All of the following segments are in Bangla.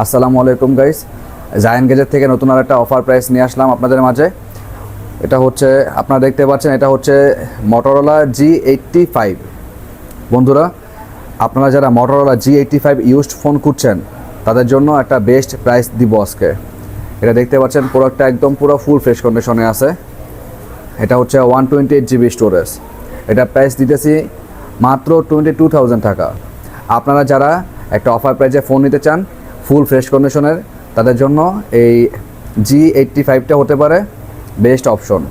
আসসালামু আলাইকুম গাইস, জায়ান্ট গ্যাজেট থেকে নতুন আরেকটা অফার প্রাইস নিয়ে আসলাম আপনাদের মাঝে। এটা হচ্ছে আপনারা দেখতে পাচ্ছেন, এটা হচ্ছে Motorola G85। বন্ধুরা, আপনারা যারা Motorola G85 ইউজড ফোন খুঁজছেন তাদের জন্য একটা বেস্ট প্রাইস দিব আজকে। এটা দেখতে পাচ্ছেন, প্রোডাক্টটা একদম পুরো ফুল ফ্রেশ কন্ডিশনে আছে। এটা হচ্ছে 128 GB স্টোরেজ। এটা প্রাইস দিতেছি মাত্র 22,000 টাকা। আপনারা যারা একটা অফার প্রাইসে ফোন নিতে চান ফুল ফ্রেশ কন্ডিশনের, তাদের জন্য এই G85টা হতে পারে বেস্ট অপশন।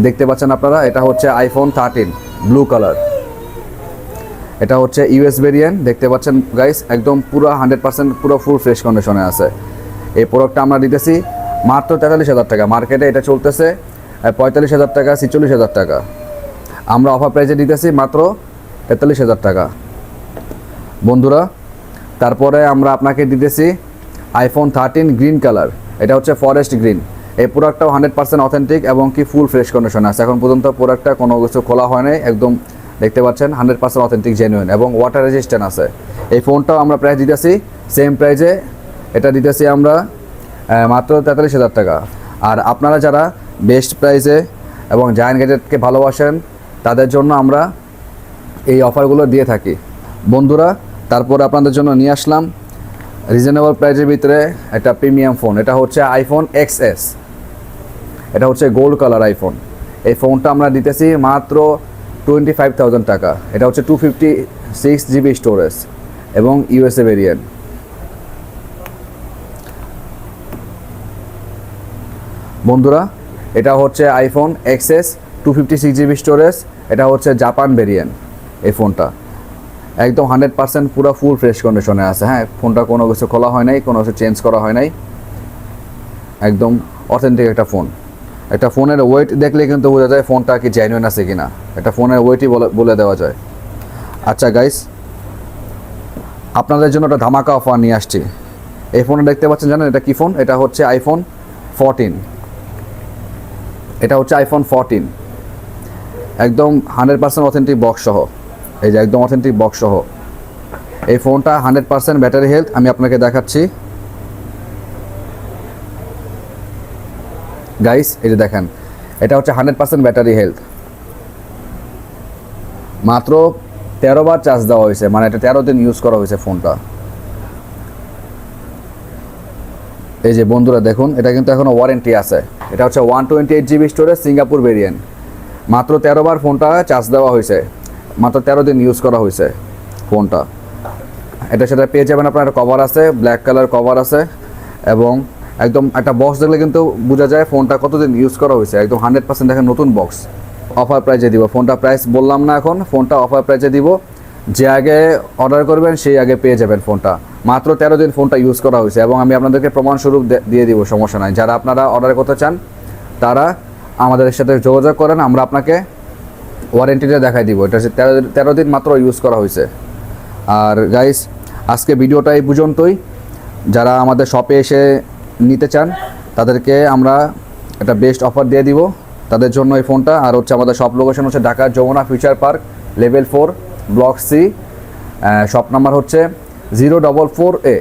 দেখতে পাচ্ছেন আপনারা, এটা হচ্ছে iPhone 13 ব্লু কালার। এটা হচ্ছে ইউএস ভেরিয়েন্ট। দেখতে পাচ্ছেন গাইস, একদম পুরো 100% পুরো ফুল ফ্রেশ কন্ডিশনে আছে। এই প্রোডাক্টটা আমরা দিতেছি মাত্র 43,000 টাকা। মার্কেটে এটা চলতেছে 45,000 টাকা, 46,000 টাকা। আমরা অফার প্রাইসে দিতেছি মাত্র 43,000 টাকা। বন্ধুরা, তারপরে আমরা আপনাকে দিতেছি iPhone 13 গ্রিন কালার। এটা হচ্ছে ফরেস্ট গ্রিন। এই প্রোডাক্টটাও 100% অথেন্টিক এবং কি ফুল ফ্রেশ কন্ডিশনে আছে। এখন পর্যন্ত প্রোডাক্টটা কোনো কিছু খোলা হয় নাই, একদম দেখতে পাচ্ছেন 100% অথেন্টিক জেনুইন এবং ওয়াটার রেজিস্ট্যান্ট আছে। এই ফোনটাও আমরা প্রাইস দিতেছি সেম প্রাইসে। এটা দিতেছি আমরা মাত্র 43,000 টাকা। আর আপনারা যারা বেস্ট প্রাইসে এবং জায়ান্ট গ্যাজেটকে ভালোবাসেন তাদের জন্য আমরা এই অফারগুলো দিয়ে থাকি। বন্ধুরা, তারপর আপনাদের জন্য নিয়ে আসলাম রিজনেবল প্রাইসের ভিতরে একটা প্রিমিয়াম ফোন। এটা হচ্ছে iPhone XS। এটা হচ্ছে গোল্ড কালার আইফোন। এই ফোনটা আমরা দিতেছি মাত্র 25,000 টাকা। এটা হচ্ছে 256 GB স্টোরেজ এবং USA ভেরিয়েন্ট। বন্ধুরা, এটা হচ্ছে iPhone XS 256 GB স্টোরেজ। এটা হচ্ছে জাপান ভেরিয়েন্ট। এই ফোনটা একদম 100% পুরো ফুল ফ্রেশ কন্ডিশনে আছে। হ্যাঁ, ফোনটা কোনো কিছু খোলা হয় নাই, কোনো কিছু চেঞ্জ করা হয় নাই, একদম অথেন্টিক একটা ফোন। একটা ফোনের ওয়েট দেখলে কিন্তু বোঝা যায় ফোনটা কি জেনুইন আছে কিনা। একটা ফোনের ওয়েটই বলে দেওয়া যায়। আচ্ছা গাইস, আপনাদের জন্য একটা ধামাকা অফার নিয়ে আসছি। এই ফোনে দেখতে পাচ্ছেন, জানেন এটা কি ফোন? এটা হচ্ছে iPhone 14। এটা হচ্ছে iPhone 14 একদম 100% অথেন্টিক বক্স সহ। এই যে একদম অথেন্টিক বক্স সহ এই ফোনটা 100% ব্যাটারি হেলথ। আমি আপনাকে দেখাচ্ছি গাইস, এই যে দেখেন, এটা হচ্ছে 100% ব্যাটারি হেলথ। মাত্র 13 বার চার্জ দেওয়া হয়েছে, মানে এটা 13 দিন ইউজ করা হয়েছে ফোনটা। এই যে বন্ধুরা দেখুন, এটা কিন্তু এখনো ওয়ারেন্টি আছে। এটা হচ্ছে 128 GB স্টোরেজ সিঙ্গাপুর ভেরিয়েন্ট। মাত্র 13 বার ফোনটা চার্জ দেওয়া হয়েছে, মাত্র 13 দিন ইউজ করা হয়েছে ফোনটা। এটার সাথে পেয়ে যাবেন আপনার কভার আছে, ব্ল্যাক কালার কভার আছে এবং একদম একটা বক্স দেখলে কিন্তু বোঝা যায় ফোনটা কতদিন ইউজ করা হয়েছে। একদম 100% দেখেন নতুন বক্স। অফার প্রাইজে দিব ফোনটা। প্রাইস বললাম না, এখন ফোনটা অফার প্রাইজে দিব। যে আগে অর্ডার করবেন সেই আগে পেয়ে যাবেন ফোনটা। মাত্র 13 দিন ফোনটা ইউজ করা হয়েছে এবং আমি আপনাদেরকে প্রমাণস্বরূপ দিয়ে দিব, সমস্যা নাই। যারা আপনারা অর্ডার করতে চান তারা আমাদের সাথে যোগাযোগ করেন, আমরা আপনাকে ওয়ারেন্টিটা দেখাই দিব। এটা হচ্ছে 13 দিন মাত্র ইউজ করা হয়েছে। আর গাইস, আজকে ভিডিওটা এই পর্যন্তই। যারা আমাদের শপে এসে নিতে চান তাদেরকে আমরা একটা বেস্ট অফার দিয়ে দিব তাদের জন্য এই ফোনটা। আর হচ্ছে আমাদের শপ লোকেশন হচ্ছে Dhaka Jamuna future park level 4 block C। Shop number হচ্ছে 044A।